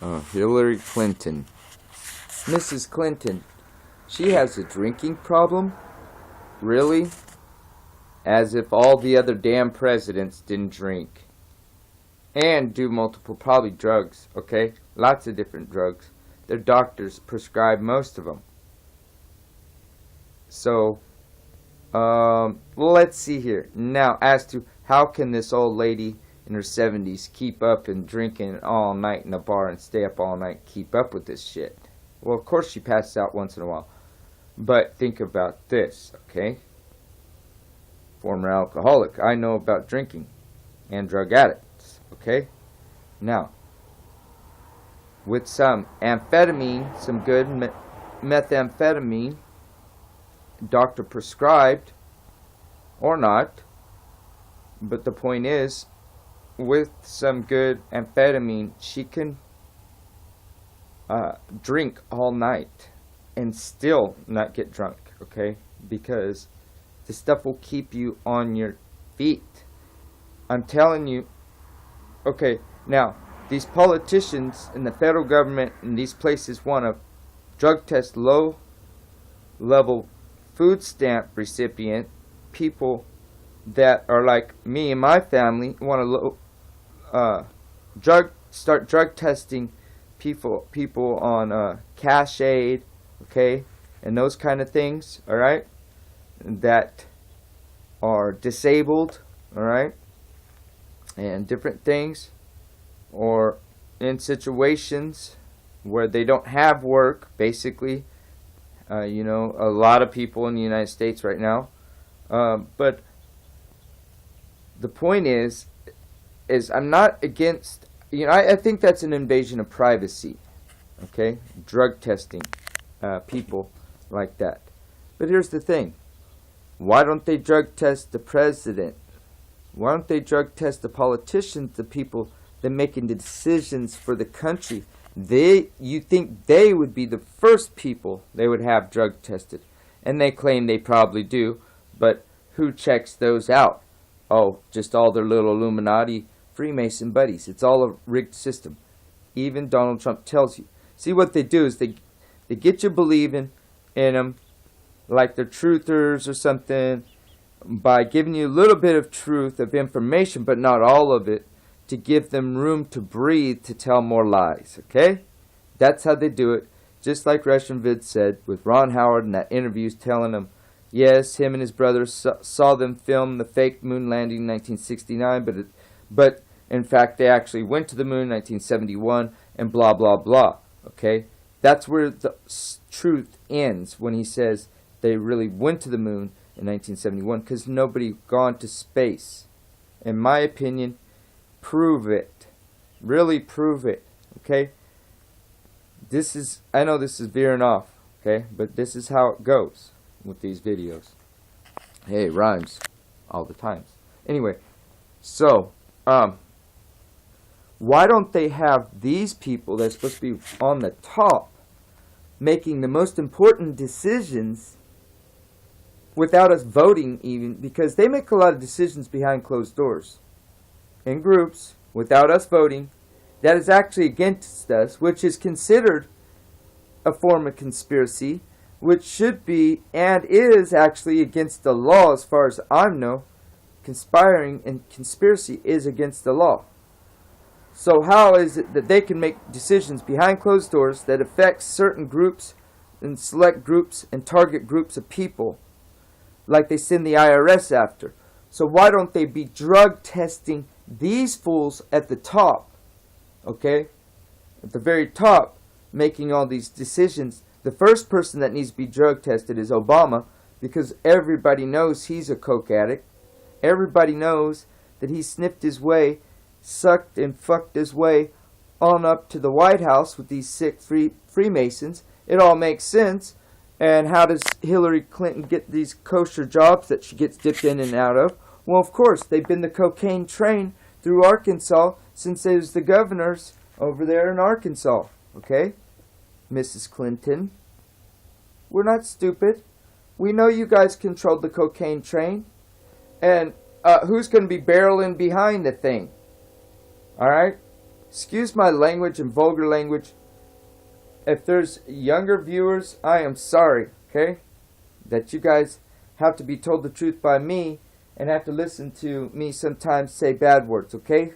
Hillary Clinton. Mrs. Clinton, she has a drinking problem? Really? As if all the other damn presidents didn't drink. And do multiple, probably drugs, okay? Lots of different drugs. Their doctors prescribe most of them. So, well, let's see here. Now, as to how can this old lady in her 70s keep up and drinking all night in a bar and stay up all night, keep up with this shit? Well, of course she passes out once in a while. But think about this, okay? Former alcoholic. I know about drinking and drug addicts, okay? Now, with some amphetamine, some good methamphetamine, doctor prescribed or not, but the point is, with some good amphetamine, she can drink all night and still not get drunk, okay? Because this stuff will keep you on your feet. I'm telling you, okay, now, these politicians in the federal government in these places want to drug test low-level food stamp recipient people that are like me and my family, want to start drug testing people on cash aid, okay, and those kind of things, all right, that are disabled, all right, and different things, or in situations where they don't have work, basically, you know, a lot of people in the United States right now, but the point is I'm not against, you know, I think that's an invasion of privacy, okay, drug testing people like that. But here's the thing, why don't they drug test the president? Why don't they drug test the politicians, the people that are making the decisions for the country? You think they would be the first people they would have drug tested, and they claim they probably do, but who checks those out? Oh, just all their little Illuminati Freemason buddies. It's all a rigged system. Even Donald Trump tells you. See, what they do is they get you believing in them like they're truthers or something by giving you a little bit of truth, of information, but not all of it, to give them room to breathe to tell more lies, okay? That's how they do it. Just like Russian Vid said with Ron Howard in that interview, telling him, yes, him and his brother saw them film the fake moon landing in 1969, but in fact they actually went to the moon in 1971 and blah, blah, blah, okay? That's where the truth ends, when he says they really went to the moon in 1971, because nobody gone to space. In my opinion, prove it. Really prove it, okay? I know this is veering off, okay? But this is how it goes with these videos. Hey, it rhymes all the times. Anyway, so, why don't they have these people that are supposed to be on the top making the most important decisions without us voting even? Because they make a lot of decisions behind closed doors, in groups, without us voting. That is actually against us, which is considered a form of conspiracy, which should be and is actually against the law as far as I know. Conspiring and conspiracy is against the law. So how is it that they can make decisions behind closed doors that affect certain groups and select groups and target groups of people like they send the IRS after? So why don't they be drug testing these fools at the top, okay? At the very top, making all these decisions. The first person that needs to be drug tested is Obama, because everybody knows he's a coke addict. Everybody knows that he sniffed his way, sucked and fucked his way on up to the White House with these sick Freemasons. It all makes sense. And how does Hillary Clinton get these kosher jobs that she gets dipped in and out of? Well, of course, they've been the cocaine train through Arkansas since they was the governors over there in Arkansas. Okay? Mrs. Clinton. We're not stupid. We know you guys controlled the cocaine train. And who's going to be barreling behind the thing? Alright? excuse my language and vulgar language. If there's younger viewers, I am sorry, okay? That you guys have to be told the truth by me and have to listen to me sometimes say bad words, okay?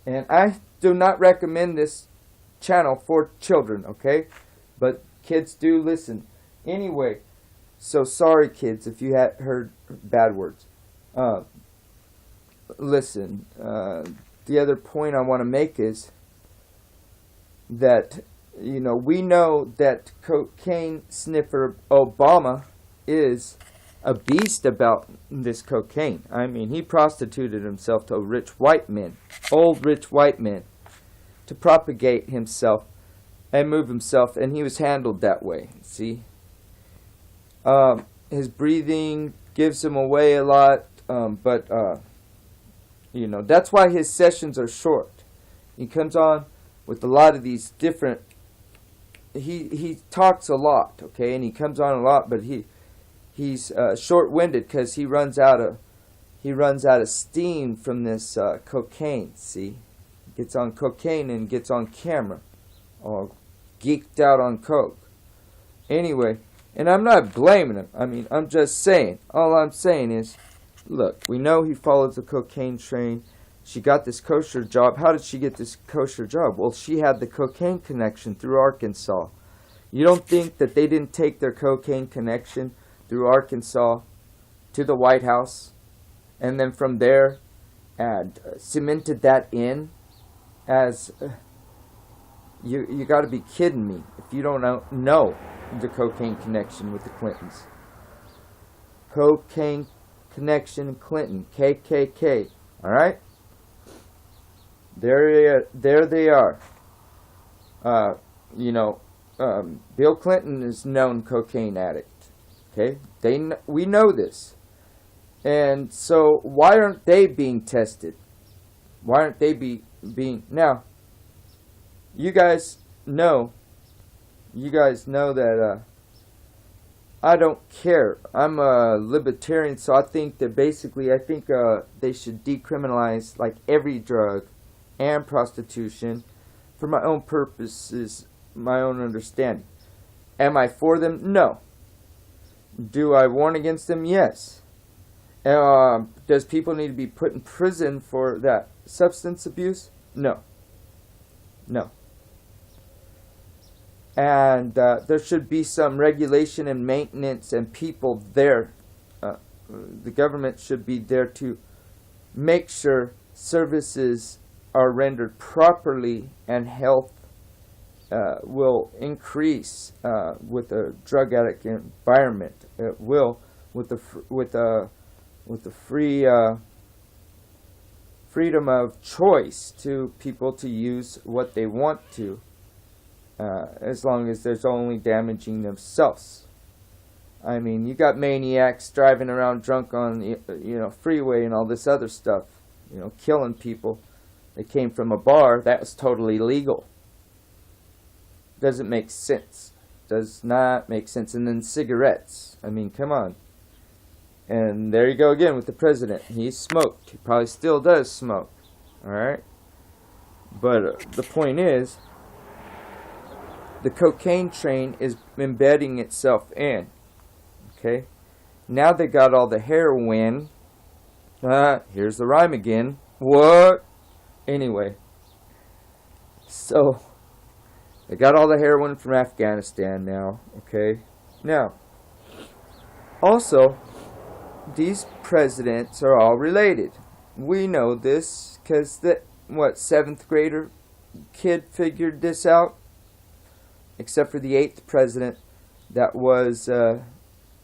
And I do not recommend this channel for children, okay? But kids do listen. Anyway, so sorry kids if you had heard bad words. Listen, the other point I want to make is that, you know, we know that cocaine sniffer Obama is a beast about this cocaine. I mean, he prostituted himself to rich white men, old rich white men, to propagate himself and move himself, and he was handled that way, see? His breathing gives him away a lot, but you know, that's why his sessions are short. He comes on with a lot of these different, he talks a lot, okay, and he comes on a lot, but he's short-winded because he runs out of steam from this cocaine, see? Gets on cocaine and gets on camera, all geeked out on coke. Anyway, and I'm not blaming him. I mean, I'm just saying. All I'm saying is, look, we know he follows the cocaine train. She got this kosher job. How did she get this kosher job? Well, she had the cocaine connection through Arkansas. You don't think that they didn't take their cocaine connection through Arkansas to the White House, and then from there and cemented that in as you got to be kidding me if you don't know the cocaine connection with the Clintons. Cocaine connection Clinton, KKK. All right, there they are. You know, Bill Clinton is known cocaine addict. Okay, we know this, and so why aren't they being tested? Why aren't they being now? You guys know that I don't care. I'm a libertarian, so I think that basically they should decriminalize like every drug and prostitution for my own purposes, my own understanding. Am I for them? No. Do I warn against them? Yes. Does people need to be put in prison for that substance abuse? No. No. And there should be some regulation and maintenance and people there. The government should be there to make sure services are rendered properly and health will increase with a drug addict environment. It will with the freedom of choice to people to use what they want to, as long as there's only damaging themselves. I mean, you got maniacs driving around drunk on freeway and all this other stuff, killing people. They came from a bar. That was totally legal. Doesn't make sense. Does not make sense. And then cigarettes. I mean, come on. And there you go again with the president. He smoked. He probably still does smoke. Alright? But the point is, the cocaine train is embedding itself in. Okay? Now they got all the heroin. Here's the rhyme again. What? Anyway. So, they got all the heroin from Afghanistan now. Okay? Now, also, these presidents are all related. We know this because the 7th grader kid figured this out, except for the 8th president. That was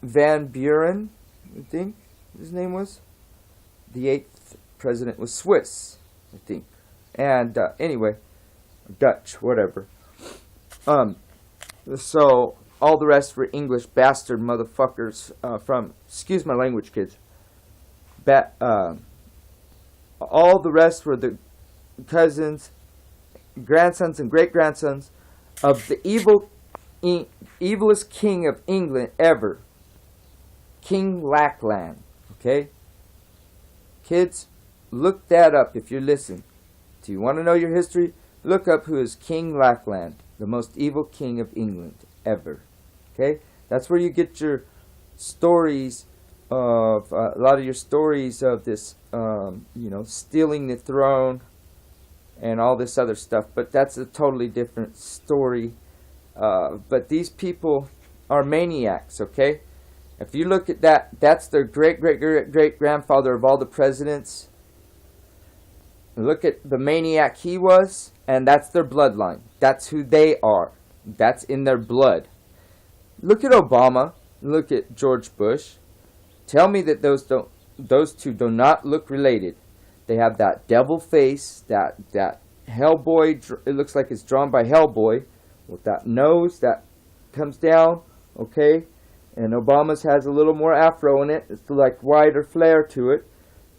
Van Buren, I think his name was. The 8th president was Swiss, I think. And anyway, Dutch, whatever. So all the rest were English bastard motherfuckers from, excuse my language, kids. All the rest were the cousins, grandsons, and great-grandsons of the evilest king of England ever, King Lackland. Okay? Kids, look that up if you're listening. Do you want to know your history? Look up who is King Lackland, the most evil king of England ever. Okay? That's where you get your stories of, a lot of your stories of this, stealing the throne and all this other stuff. But that's a totally different story. But these people are maniacs, okay? If you look at that, that's their great-great-great-great-grandfather of all the presidents. Look at the maniac he was, and that's their bloodline. That's who they are. That's in their blood. Look at Obama. Look at George Bush. Tell me that those two do not look related. They have that devil face, that Hellboy. It looks like it's drawn by Hellboy, with that nose that comes down. Okay, and Obama's has a little more afro in it. It's like wider flare to it,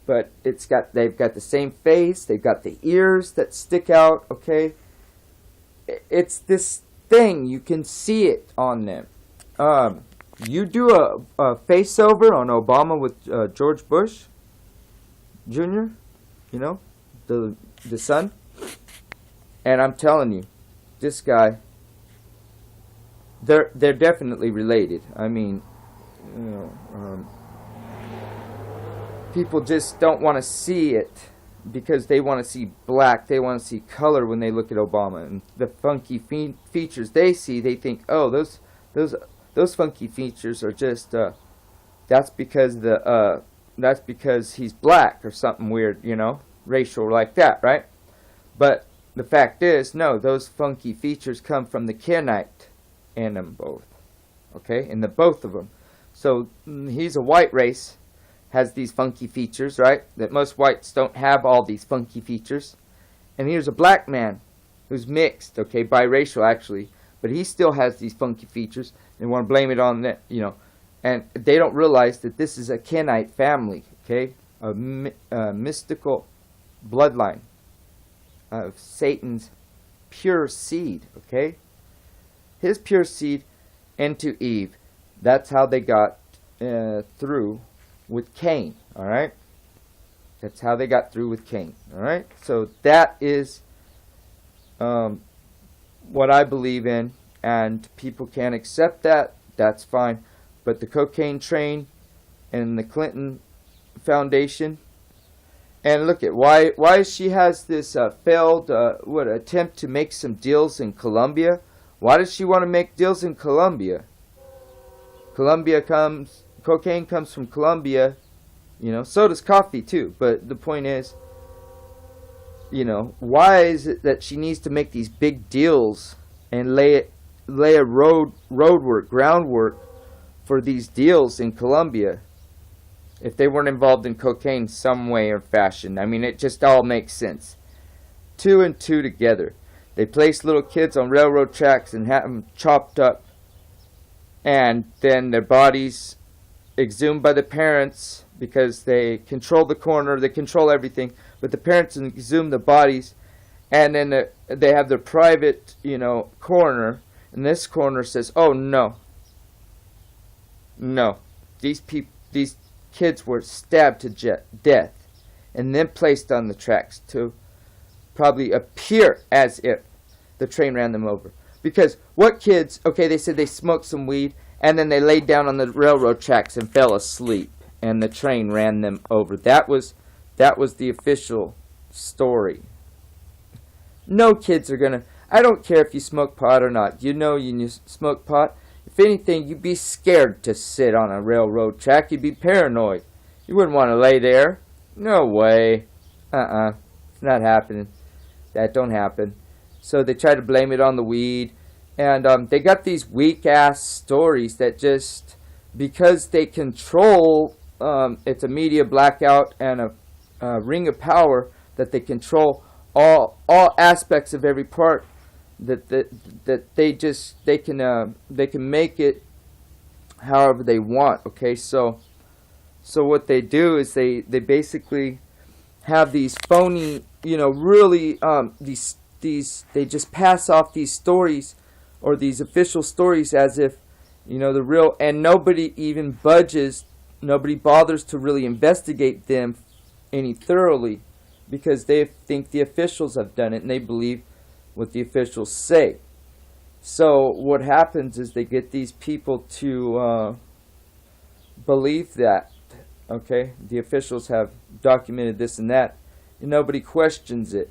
but they've got the same face. They've got the ears that stick out. Okay, it's this thing, you can see it on them. You do a face over on Obama with George Bush Jr., the son, and I'm telling you, this guy, they're definitely related. I mean, people just don't want to see it because they want to see black. They want to see color when they look at Obama, and the funky features they see. They think, oh, those funky features are just that's because he's black or something weird, racial like that, right? But the fact is, no, those funky features come from the Kenite in them both, okay, in the both of them. So he's a white race, has these funky features, right? That most whites don't have all these funky features. And here's a black man who's mixed, okay, biracial actually, but he still has these funky features. They want to blame it on that, and they don't realize that this is a Kenite family, okay, a mystical bloodline of Satan's pure seed, okay, his pure seed into Eve. That's how they got through with Cain, all right? That's how they got through with Cain, all right? So that is what I believe in, and people can't accept that. That's fine. But the cocaine train and the Clinton Foundation, and look at why she has this failed attempt to make some deals in Colombia. Why does she want to make deals in Colombia? Cocaine comes from Colombia, so does coffee too. But the point is, why is it that she needs to make these big deals and lay a groundwork for these deals in Colombia if they weren't involved in cocaine some way or fashion? I mean, it just all makes sense. 2 and 2 together. They place little kids on railroad tracks and have them chopped up, and then their bodies exhumed by the parents because they control the coroner, they control everything, but the parents exhume the bodies, and then they have their private, coroner, and this coroner says, oh no, these kids were stabbed to death and then placed on the tracks to probably appear as if the train ran them over. Because what kids, okay, they said they smoked some weed and then they laid down on the railroad tracks and fell asleep and the train ran them over. That was the official story. No kids are gonna, I don't care if you smoke pot or not. You smoke pot. If anything, you'd be scared to sit on a railroad track. You'd be paranoid. You wouldn't want to lay there. No way. It's not happening. That don't happen. So they try to blame it on the weed. And they got these weak-ass stories that just, because they control, it's a media blackout and a ring of power, that they control all aspects of every part, that they can make it however they want. Okay, so what they do is they basically have these phony, really they just pass off these stories or these official stories as if the real, and nobody even budges, nobody bothers to really investigate them any thoroughly, because they think the officials have done it and they believe what the officials say. So what happens is they get these people to believe that, okay, the officials have documented this and that, and nobody questions it.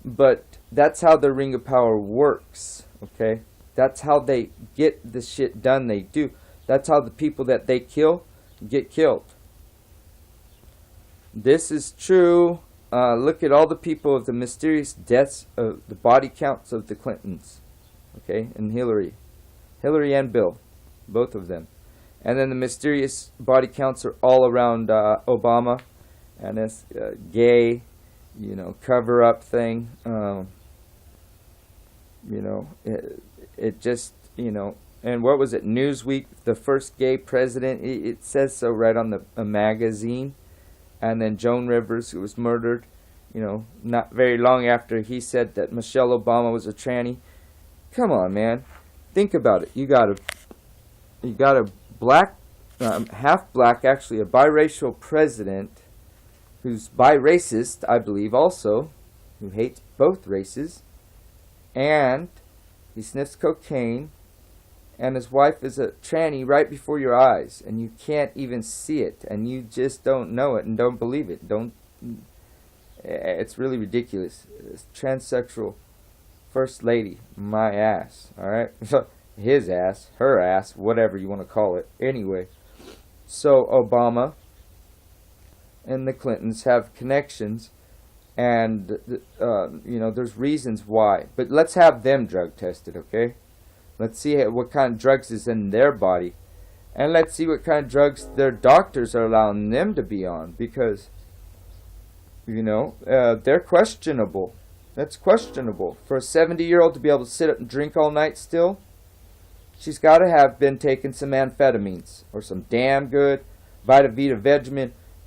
But that's how the Ring of Power works, okay? That's how they get the shit done they do. That's how the people that they kill get killed. This is true. Look at all the people of the mysterious deaths of the body counts of the Clintons, okay, and Hillary and Bill, both of them. And then the mysterious body counts are all around Obama, and this gay, cover-up thing. It just, and what was it, Newsweek, the first gay president, it says so right on the magazine. And then Joan Rivers, who was murdered, not very long after he said that Michelle Obama was a tranny. Come on, man. Think about it. You got a black, half black, actually a biracial president who's bi-racist, I believe also, who hates both races, and he sniffs cocaine, and his wife is a tranny right before your eyes, and you can't even see it, and you just don't know it and don't believe it. It's really ridiculous. This transsexual first lady, my ass, alright? His ass, her ass, whatever you want to call it. Anyway, so Obama and the Clintons have connections, and there's reasons why. But let's have them drug tested, okay? Let's see what kind of drugs is in their body, and let's see what kind of drugs their doctors are allowing them to be on, because they're questionable. That's questionable for a 70-year-old to be able to sit up and drink all night still. She's got to have been taking some amphetamines or some damn good Vita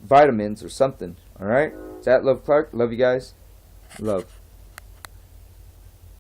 vitamins or something. All right? Is that Love Clark? Love you guys. Love.